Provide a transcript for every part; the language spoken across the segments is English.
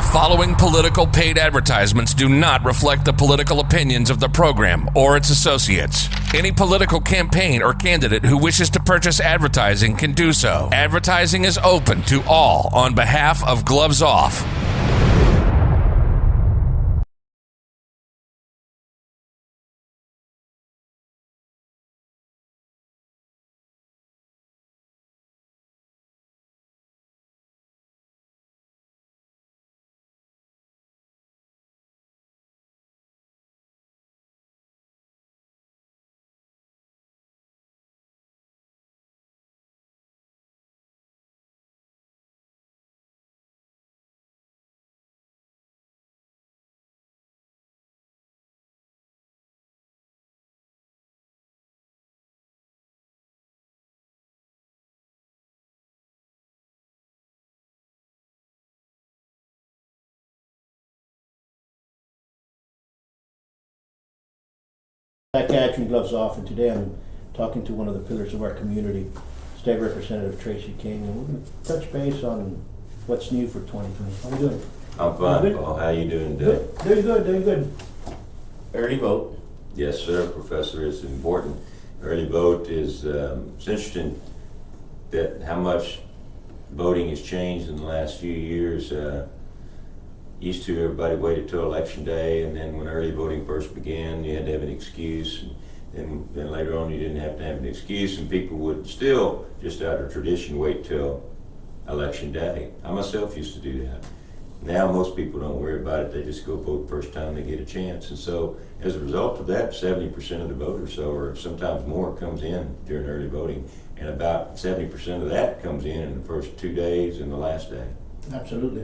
following political paid advertisements do not reflect the political opinions of the program or its associates. Any political campaign or candidate who wishes to purchase advertising can do so. Advertising is open to all on behalf of Gloves Off. Back at you, Gloves Off, and today I'm talking to one of the pillars of our community, State Representative Tracy King, and we're going to touch base on what's new for 2020. How are you doing? I'm fine, Paul. How you doing, Doug? Doing good. Early vote. Yes, sir, Professor. It's important. Early vote is, it's interesting that how much voting has changed in the last few years. Used to, everybody waited till election day, and then when early voting first began, you had to have an excuse. And then later on, you didn't have to have an excuse, and people would still, just out of tradition, wait till election day. I myself used to do that. Now most people don't worry about it. They just go vote first time they get a chance. And so as a result of that, 70% of the vote or so, or sometimes more, comes in during early voting. And about 70% of that comes in the first 2 days and the last day. Absolutely.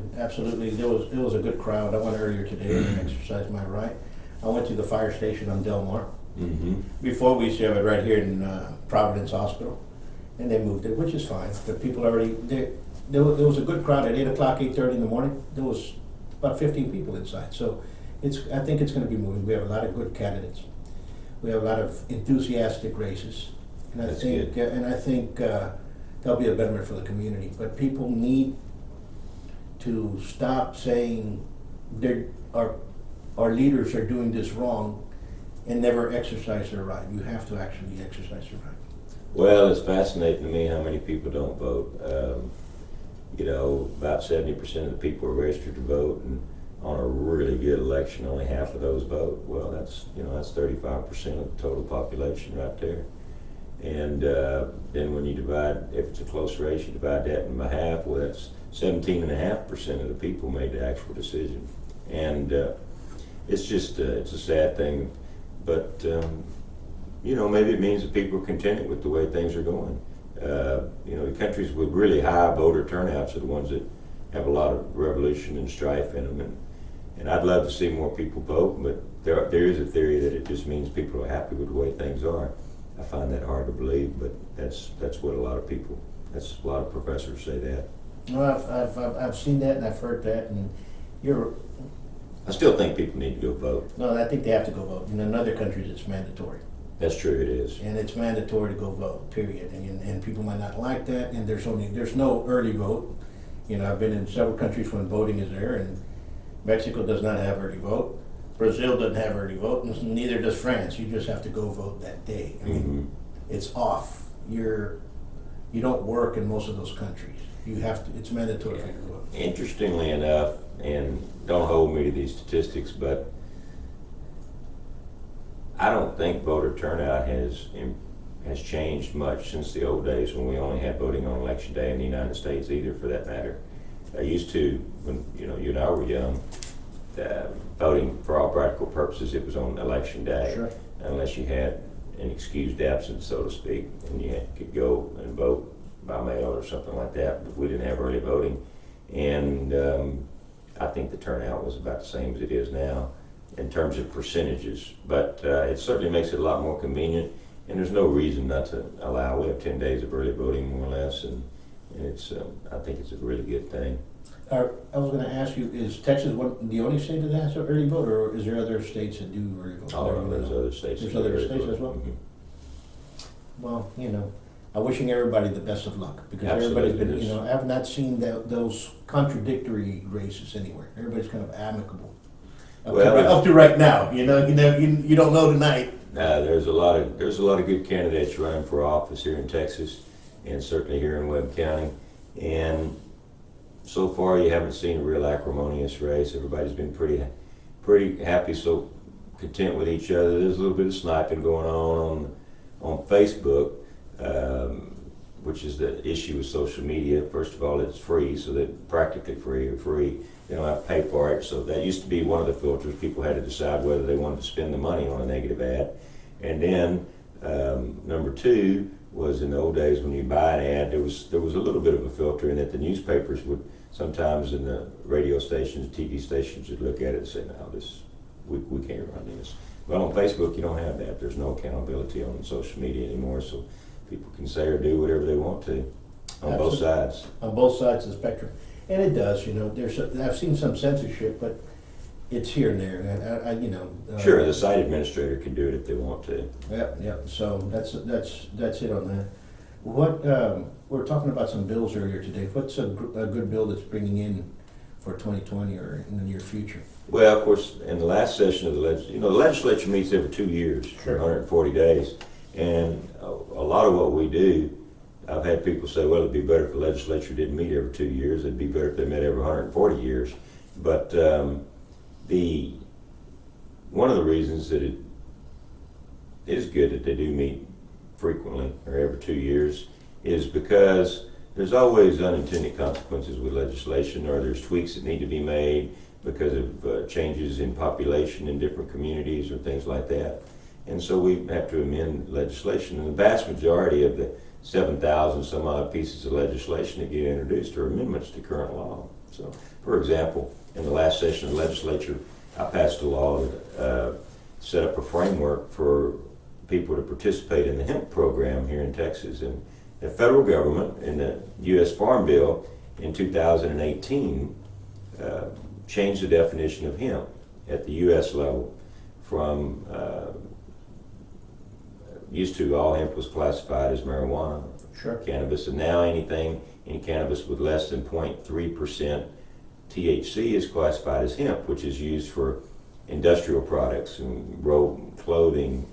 It was a good crowd. I went earlier today and exercised my right. I went to the fire station on Del Mar. Before we used to have it right here in Providence Hospital, and they moved it, which is fine. But people already there was a good crowd at 8 o'clock, 8:30 in the morning. There was about 15 people inside. So I think it's going to be moving. We have a lot of good candidates. We have a lot of enthusiastic races, and I think that'll be a betterment for the community. But people need to stop saying our leaders are doing this wrong and never exercise their right. You have to actually exercise your right. Well, it's fascinating to me how many people don't vote. About 70% of the people are registered to vote, and on a really good election, only half of those vote. Well, that's 35% of the total population right there. And then when you divide, if it's a close race, you divide that in by half. Well, that's 17.5% of the people made the actual decision. And it's just it's a sad thing, but maybe it means that people are contented with the way things are going. The countries with really high voter turnouts are the ones that have a lot of revolution and strife in them. And I'd love to see more people vote, but there is a theory that it just means people are happy with the way things are. I find that hard to believe, but that's what a lot of professors say that. Well, I've seen that and I've heard that, and I still think people need to go vote. No, I think they have to go vote. In other countries, it's mandatory. That's true, it is. And it's mandatory to go vote, period. And people might not like that, and there's no early vote. I've been in several countries when voting is there, and Mexico does not have early vote. Brazil doesn't have early vote, and neither does France. You just have to go vote that day. It's off. You don't work in most of those countries. You have to. It's mandatory for you to vote. Interestingly enough, and don't hold me to these statistics, but I don't think voter turnout has changed much since the old days when we only had voting on election day in the United States either, for that matter. I used to, when you and I were young, voting for all practical purposes, it was on election day. Sure. Unless you had an excused absence, so to speak, and you could go and vote by mail or something like that, but we didn't have early voting. And I think the turnout was about the same as it is now in terms of percentages, but it certainly makes it a lot more convenient, and there's no reason not to allow. We have 10 days of early voting, more or less, and it's I think it's a really good thing. I was going to ask you, is Texas the only state that has early vote, or is there other states that do early vote? Oh, there's other states. There's other states vote as well? Mm-hmm. Well, wishing everybody the best of luck, because Absolutely, everybody's been, it is. I have not seen those contradictory races anywhere. Everybody's kind of amicable. Up to right now, you don't know tonight. There's a lot of good candidates running for office here in Texas, and certainly here in Webb County. And so far, you haven't seen a real acrimonious race. Everybody's been pretty happy, so content with each other. There's a little bit of sniping going on Facebook, which is the issue with social media. First of all, it's free, so they're practically free. They don't have to pay for it. So that used to be one of the filters. People had to decide whether they wanted to spend the money on a negative ad. And then number two was, in the old days when you buy an ad, there was a little bit of a filter in that the newspapers would sometimes, and the radio stations, TV stations would look at it and say, no, we can't run this. Well, on Facebook, you don't have that. There's no accountability on social media anymore, so people can say or do whatever they want to on both sides. On both sides of the spectrum. And it does, I've seen some censorship, but it's here and there. And Sure, the site administrator can do it if they want to. Yeah. So that's it on that. What we were talking about some bills earlier today. What's a good bill that's bringing in for 2020 or in the near future? Well, of course, in the last session of the the legislature meets every 2 years, Sure. 140 days, and a lot of what we do, I've had people say, well, it'd be better if the legislature didn't meet every 2 years. It'd be better if they met every 140 years. But one of the reasons that it is good that they do meet frequently or every 2 years is because there's always unintended consequences with legislation, or there's tweaks that need to be made because of changes in population in different communities or things like that. And so we have to amend legislation. And the vast majority of the 7,000 some odd pieces of legislation that get introduced are amendments to current law. So, for example, in the last session of the legislature, I passed a law that set up a framework for people to participate in the hemp program here in Texas. And the federal government, in the U.S. Farm Bill in 2018, changed the definition of hemp at the U.S. level from used to all hemp was classified as marijuana, Sure. cannabis, and now any cannabis with less than 0.3% THC is classified as hemp, which is used for industrial products and robe, clothing,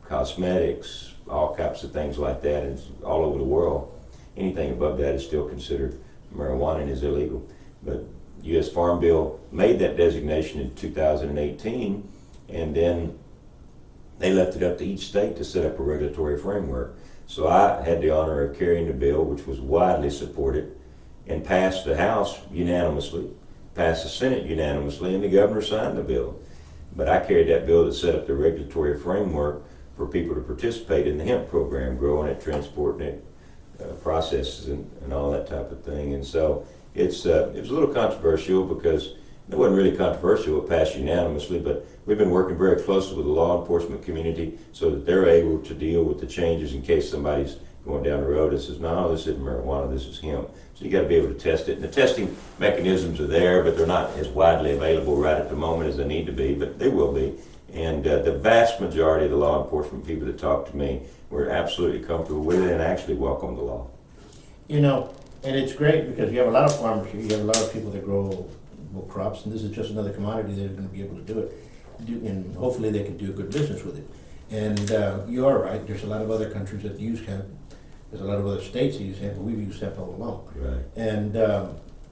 cosmetics, all types of things like that. It's all over the world. Anything above that is still considered marijuana and is illegal. But U.S. Farm Bill made that designation in 2018, and then they left it up to each state to set up a regulatory framework. So I had the honor of carrying the bill, which was widely supported, and passed the House unanimously, passed the Senate unanimously, and the governor signed the bill. But I carried that bill that set up the regulatory framework for people to participate in the hemp program, growing it, transporting it, processes, and all that type of thing. And so it was a little controversial because it wasn't really controversial. It passed unanimously, but we've been working very closely with the law enforcement community so that they're able to deal with the changes in case somebody's going down the road and says, no, this isn't marijuana, this is hemp. So you got to be able to test it. And the testing mechanisms are there, but they're not as widely available right at the moment as they need to be, but they will be. And the vast majority of the law enforcement people that talk to me were absolutely comfortable with it and actually welcome the law. And it's great because you have a lot of farmers here. You have a lot of people that grow crops, and this is just another commodity that are going to be able to do it. And hopefully they can do a good business with it. And you are right. There's a lot of other countries that use hemp. There's a lot of other states that use hemp, but we've used hemp all along. Right. And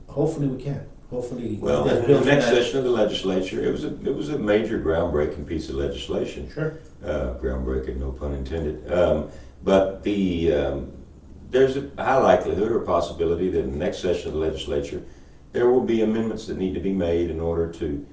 hopefully we can. Hopefully. Well, in the next session of the legislature, it was a major groundbreaking piece of legislation. Sure. Groundbreaking, no pun intended. But there's a high likelihood or possibility that in the next session of the legislature, there will be amendments that need to be made in order to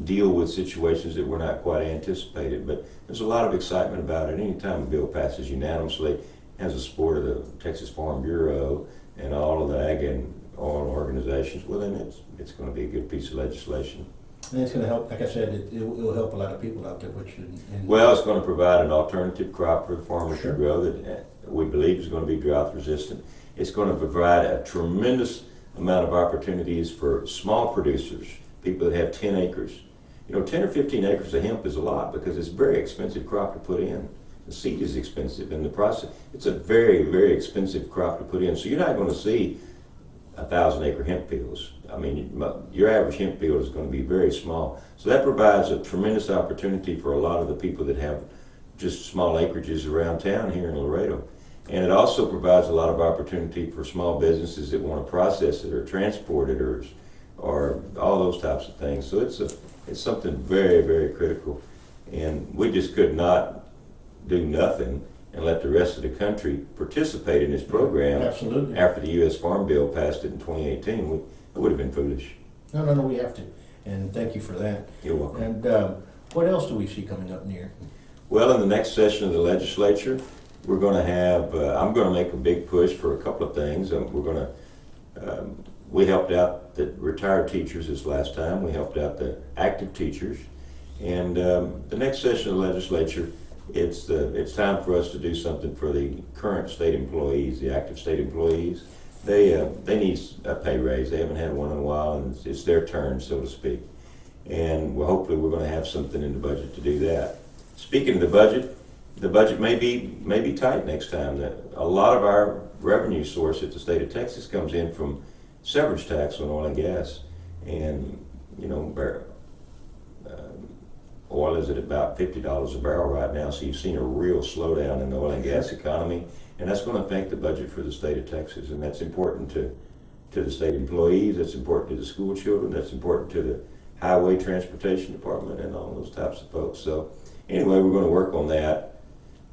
deal with situations that were not quite anticipated. But there's a lot of excitement about it. Anytime a bill passes unanimously, has the support of the Texas Farm Bureau and all of the ag and oil organizations, well, then it's going to be a good piece of legislation. And it's going to help, like I said, it will help a lot of people out there. Well, it's going to provide an alternative crop for the farmers Sure. to grow that we believe is going to be drought resistant. It's going to provide a tremendous amount of opportunities for small producers, people that have 10 acres. 10 or 15 acres of hemp is a lot because it's a very expensive crop to put in. The seed is expensive, and the process, it's a very, very expensive crop to put in. So you're not going to see 1,000-acre hemp fields. I mean, your average hemp field is going to be very small. So that provides a tremendous opportunity for a lot of the people that have just small acreages around town here in Laredo. And it also provides a lot of opportunity for small businesses that want to process it or transport it or all those types of things. So it's something very, very critical. And we just could not do nothing and let the rest of the country participate in this program. Absolutely. After the U.S. Farm Bill passed it in 2018. It would have been foolish. No, we have to. And thank you for that. You're welcome. And what else do we see coming up near? Well, in the next session of the legislature, we're going to have, I'm going to make a big push for a couple of things. We helped out the retired teachers this last time. We helped out the active teachers. And the next session of the legislature, it's time for us to do something for the current state employees, the active state employees. They need a pay raise. They haven't had one in a while, and it's their turn, so to speak. And hopefully we're going to have something in the budget to do that. Speaking of the budget may be tight next time. A lot of our revenue source at the state of Texas comes in from severage tax on oil and gas, and oil is at about $50 a barrel right now. So you've seen a real slowdown in the oil and gas economy, and that's going to affect the budget for the state of Texas, and that's important to the state employees. That's important to the school children. That's important to the highway transportation department and all those types of folks. So anyway, we're going to work on that.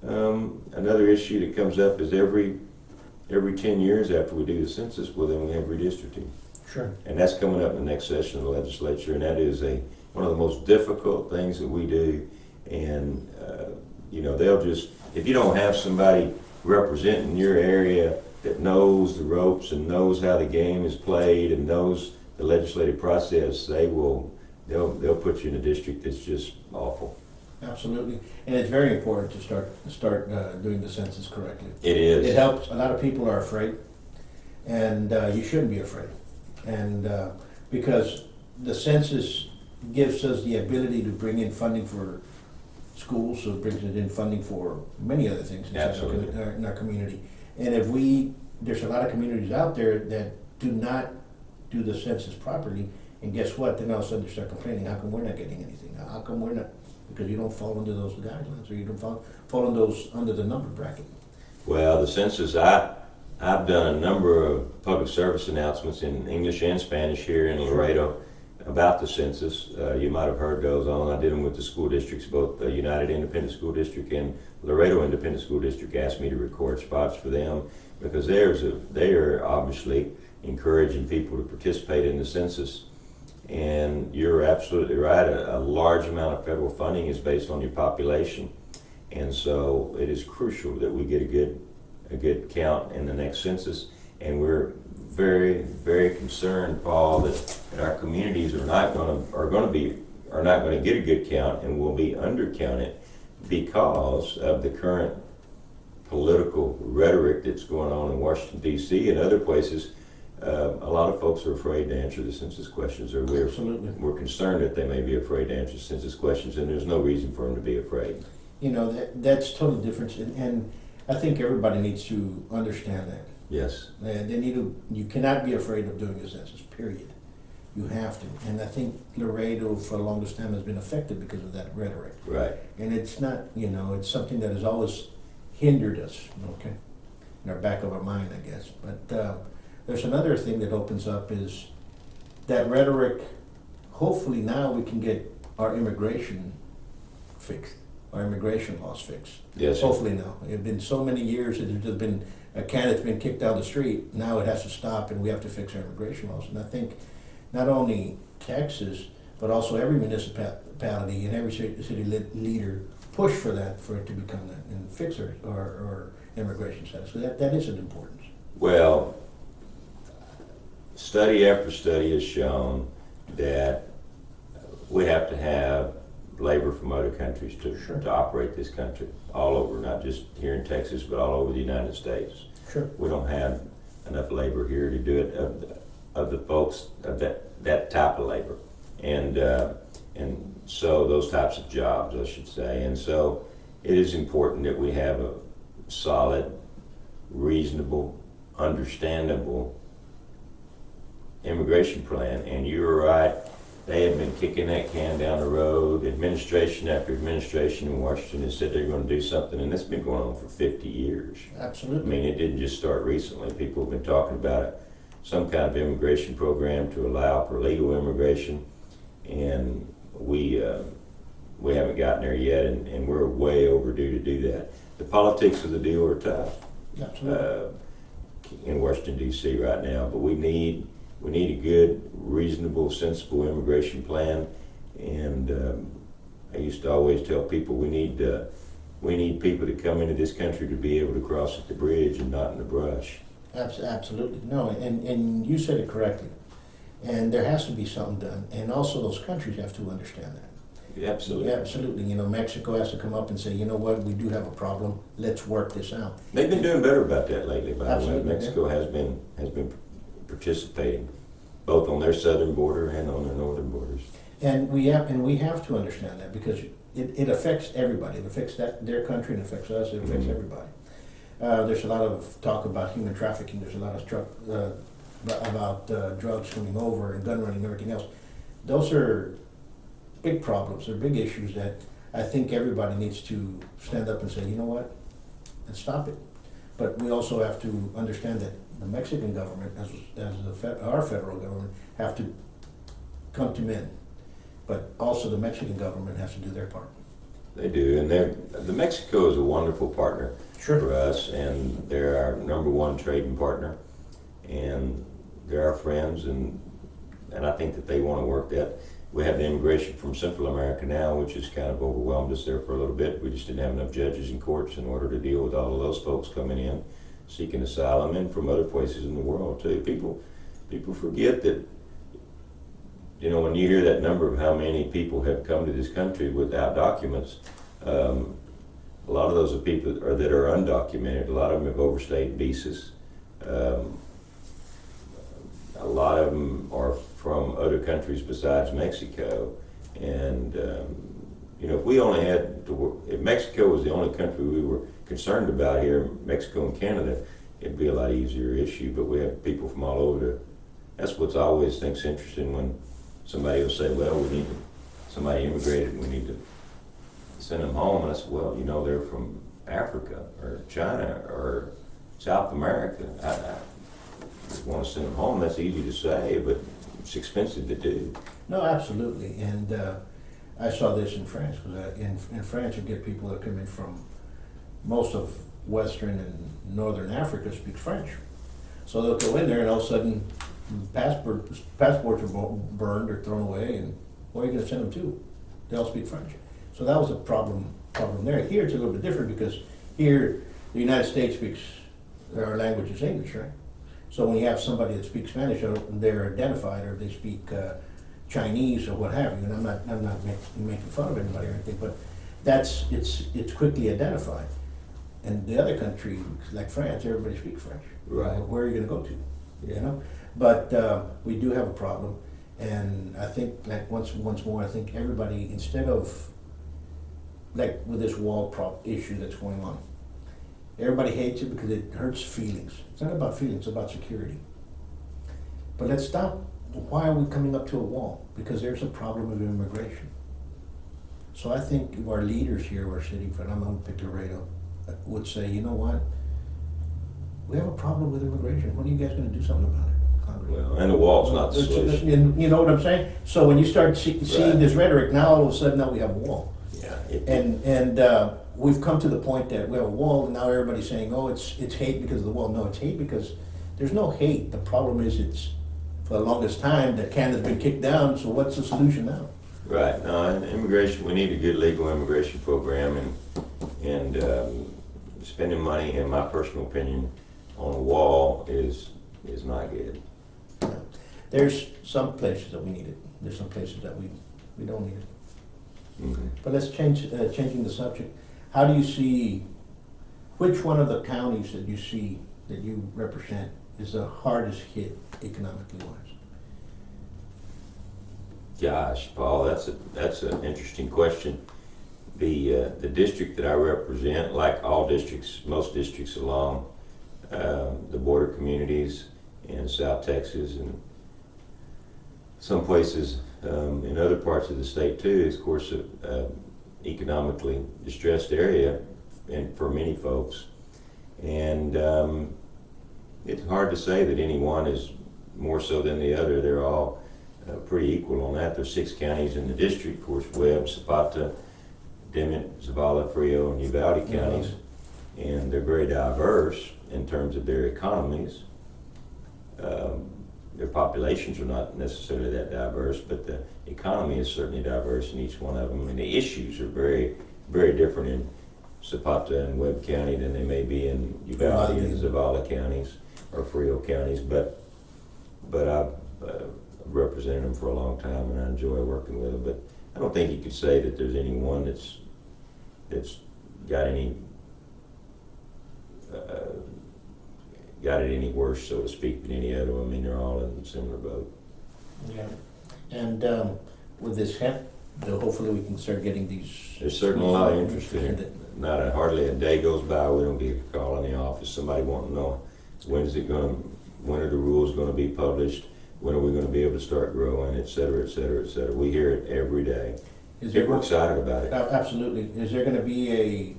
Another issue that comes up is every 10 years after we do the census, well, then we have redistricting. Sure. And that's coming up in the next session of the legislature, and that is one of the most difficult things that we do. And they'll just, if you don't have somebody representing your area that knows the ropes and knows how the game is played and knows the legislative process, they'll put you in a district that's just awful. Absolutely, and it's very important to start doing the census correctly. It is. It helps. A lot of people are afraid, and you shouldn't be afraid. And because the census gives us the ability to bring in funding for schools, so it brings in funding for many other things in our community. And there's a lot of communities out there that do not do the census properly, and guess what? Then all of a sudden they start complaining, how come we're not getting anything? How come we're not? Because you don't fall under those guidelines, or you don't fall under the number bracket. Well, the census, I've done a number of public service announcements in English and Spanish here in Laredo about the census. You might have heard those on. I did them with the school districts, both the United Independent School District and Laredo Independent School District asked me to record spots for them because they are obviously encouraging people to participate in the census. And you're absolutely right. A large amount of federal funding is based on your population, and so it is crucial that we get a good count in the next census. And we're very, very concerned, Paul, that our communities are not going to get a good count and will be undercounted because of the current political rhetoric that's going on in Washington D.C. and other places. A lot of folks are afraid to answer the census questions, or we're concerned that they may be afraid to answer census questions, and there's no reason for them to be afraid. That's total difference, and I think everybody needs to understand that. Yes. You cannot be afraid of doing the census, period. You have to. And I think Laredo for the longest time has been affected because of that rhetoric. Right. And it's not, it's something that has always hindered us, okay, in our back of our mind, I guess. But there's another thing that opens up is that rhetoric. Hopefully now we can get our immigration fixed, our immigration laws fixed. Yes. Hopefully now. It's been so many years that there's just been a can that's been kicked down the street. Now it has to stop, and we have to fix our immigration laws. And I think not only Texas, but also every municipality and every city leader push for that, for it to become that and fix our immigration status. So that is an importance. Well, study after study has shown that we have to have labor from other countries to operate this country all over, not just here in Texas, but all over the United States. Sure. We don't have enough labor here to do it, of the folks of that type of labor, and so those types of jobs, I should say. And so it is important that we have a solid, reasonable, understandable immigration plan. And you're right, they have been kicking that can down the road. Administration after administration in Washington has said they're going to do something, and it's been going on for 50 years. Absolutely. I mean, it didn't just start recently. People have been talking about it, some kind of immigration program to allow for legal immigration, and we haven't gotten there yet, and we're way overdue to do that. The politics of the deal are tough. Absolutely. In Washington D.C. right now, but we need a good, reasonable, sensible immigration plan. And I used to always tell people we need people to come into this country to be able to cross at the bridge and not in the brush. Absolutely. No, and you said it correctly. And there has to be something done. And also those countries have to understand that. Absolutely. Yeah, absolutely. You know, Mexico has to come up and say, you know what, we do have a problem. Let's work this out. They've been doing better about that lately, by the way. Absolutely, Mexico has been participating both on their southern border and on their northern borders. And we have to understand that, because it affects everybody. It affects their country, and it affects us. It affects everybody. There's a lot of talk about human trafficking. There's a lot of about drugs coming over and gun running and everything else. Those are big problems. They're big issues that I think everybody needs to stand up and say, you know what, let's stop it. But we also have to understand that the Mexican government, our federal government, have to come to men. But also the Mexican government has to do their part. They do, and the Mexico is a wonderful partner for us, and they're our number one trading partner, and they're our friends, and I think that they want to work that. We have the immigration from Central America now, which has kind of overwhelmed us there for a little bit. We just didn't have enough judges and courts in order to deal with all of those folks coming in, seeking asylum, and from other places in the world too. People forget that, you know, when you hear that number of how many people have come to this country without documents, a lot of those are people that are undocumented. A lot of them have overstayed visas. A lot of them are from other countries besides Mexico. And, you know, if we only had to work, if Mexico was the only country we were concerned about here, Mexico and Canada, it'd be a lot easier issue. But we have people from all over. That's what's I always think's interesting, when somebody will say, well, somebody immigrated and we need to send them home. And I said, well, you know, they're from Africa or China or South America. I just want to send them home. That's easy to say, but it's expensive to do. No, absolutely. And I saw this in France, because in France you get people that come in from most of Western and Northern Africa speak French. So they'll go in there and all of a sudden passports are burned or thrown away, and where are you going to send them to? They all speak French. So that was a problem there. Here it's a little bit different, because here the United States speaks, our language is English, right? So when you have somebody that speaks Spanish, they're identified, or they speak Chinese or what have you. And I'm not making fun of anybody or anything, but it's quickly identified. And the other country, like France, everybody speaks French. Right. Where are you going to go to? You know. But we do have a problem, and I think, like once more, I think everybody, instead of like with this wall issue that's going on, everybody hates it because it hurts feelings. It's not about feelings, it's about security. But let's stop. Why are we coming up to a wall? Because there's a problem with immigration. So I think our leaders here are sitting for, I'm going to pick Laredo, would say, you know what? We have a problem with immigration. When are you guys going to do something about it? Congress? Well, and the wall's not the solution. You know what I'm saying? So when you start seeing this rhetoric, now all of a sudden now we have a wall. Yeah. And we've come to the point that we have a wall, and now everybody's saying, oh, it's hate because of the wall. No, it's hate because there's no hate. The problem is it's, for the longest time, that can has been kicked down, so what's the solution now? Right. No, in immigration, we need a good legal immigration program, and spending money, in my personal opinion, on a wall is not good. Yeah. There's some places that we need it. There's some places that we don't need it. Mm-hmm. But let's changing the subject. How do you see, which one of the counties that you see that you represent is the hardest hit economically wise? Gosh, Paul, that's an interesting question. The district that I represent, like all districts, most districts along the border communities in South Texas and some places in other parts of the state too, is of course economically distressed area and for many folks. And it's hard to say that any one is more so than the other. They're all pretty equal on that. There's 6 counties in the district, of course, Webb, Zapata, Dimmitt, Zavala, Frio, and Uvalde counties, and they're very diverse in terms of their economies. Their populations are not necessarily that diverse, but the economy is certainly diverse in each one of them, and the issues are very, very different in Zapata and Webb County than they may be in Uvalde and Zavala counties or Frio counties. But I've represented them for a long time, and I enjoy working with them. But I don't think you could say that there's any one that's got it any worse, so to speak, than any other. I mean, they're all in a similar boat. Yeah, and with this hemp, hopefully we can start getting these. There's certainly a lot of interest in it. Hardly a day goes by we don't get a call in the office. Somebody wanting to know when are the rules going to be published? When are we going to be able to start growing, et cetera, et cetera, et cetera. We hear it every day. We're excited about it. Absolutely. Is there going to be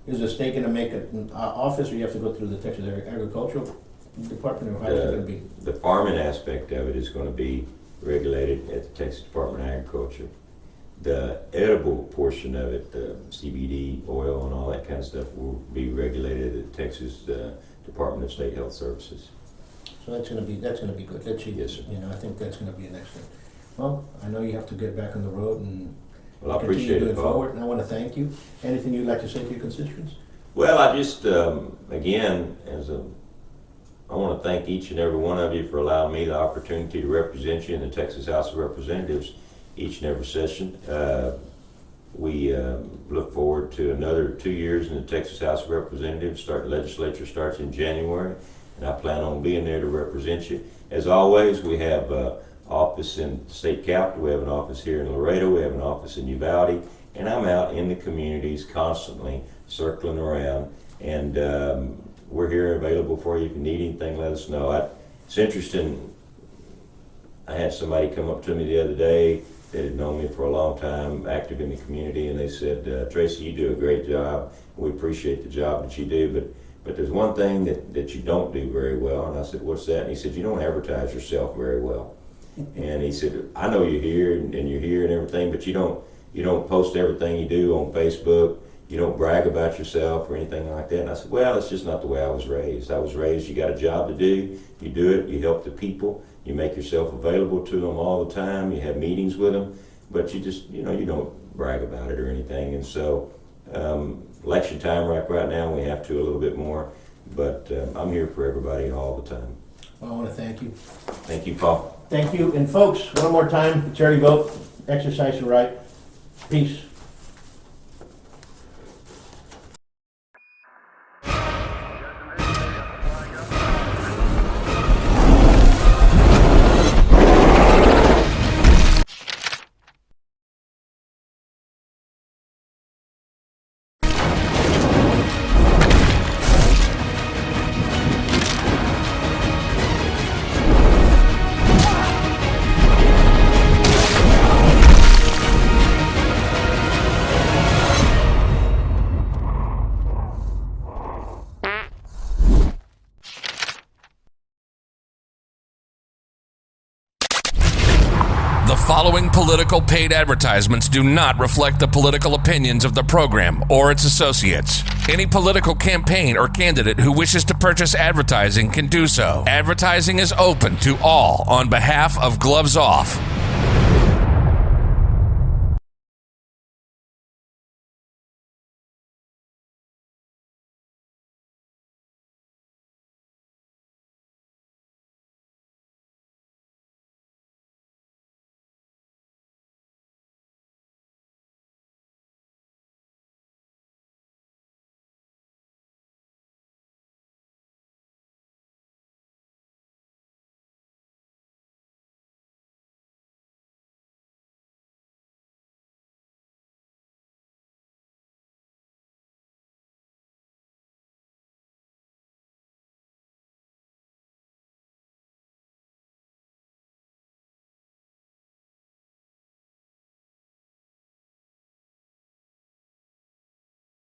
is the state going to make an office, or you have to go through the Texas Agricultural Department, or how is it going to be? The farming aspect of it is going to be regulated at the Texas Department of Agriculture. The edible portion of it, the CBD oil and all that kind of stuff, will be regulated at the Texas Department of State Health Services. So that's going to be good. Let's see. Yes, sir. I think that's going to be an excellent. Well, I know you have to get back on the road and I appreciate it, Paul. Forward, and I want to thank you. Anything you'd like to say to your constituents? Well, I just again, I want to thank each and every one of you for allowing me the opportunity to represent you in the Texas House of Representatives each and every session. We look forward to another 2 years in the Texas House of Representatives. Legislature starts in January, and I plan on being there to represent you. As always, we have office in the state capital, we have an office here in Laredo, we have an office in Uvalde, and I'm out in the communities constantly circling around, and we're here available for you. If you need anything, let us know. It's interesting, I had somebody come up to me the other day that had known me for a long time, active in the community, and they said, Tracy, you do a great job. We appreciate the job that you do, but there's one thing that you don't do very well. And I said, what's that? And he said, you don't advertise yourself very well. And he said, I know you're here and you're here and everything, but you don't post everything you do on Facebook. You don't brag about yourself or anything like that. And I said, well, it's just not the way I was raised. I was raised, you got a job to do, you do it, you help the people, you make yourself available to them all the time, you have meetings with them, but you just, you don't brag about it or anything. And so, election time right now, we have to a little bit more, but I'm here for everybody all the time. Well, I want to thank you. Thank you, Paul. Thank you. And folks, one more time, it's early vote. Exercise your right. Peace. The following political paid advertisements do not reflect the political opinions of the program or its associates. Any political campaign or candidate who wishes to purchase advertising can do so. Advertising is open to all on behalf of Gloves Off.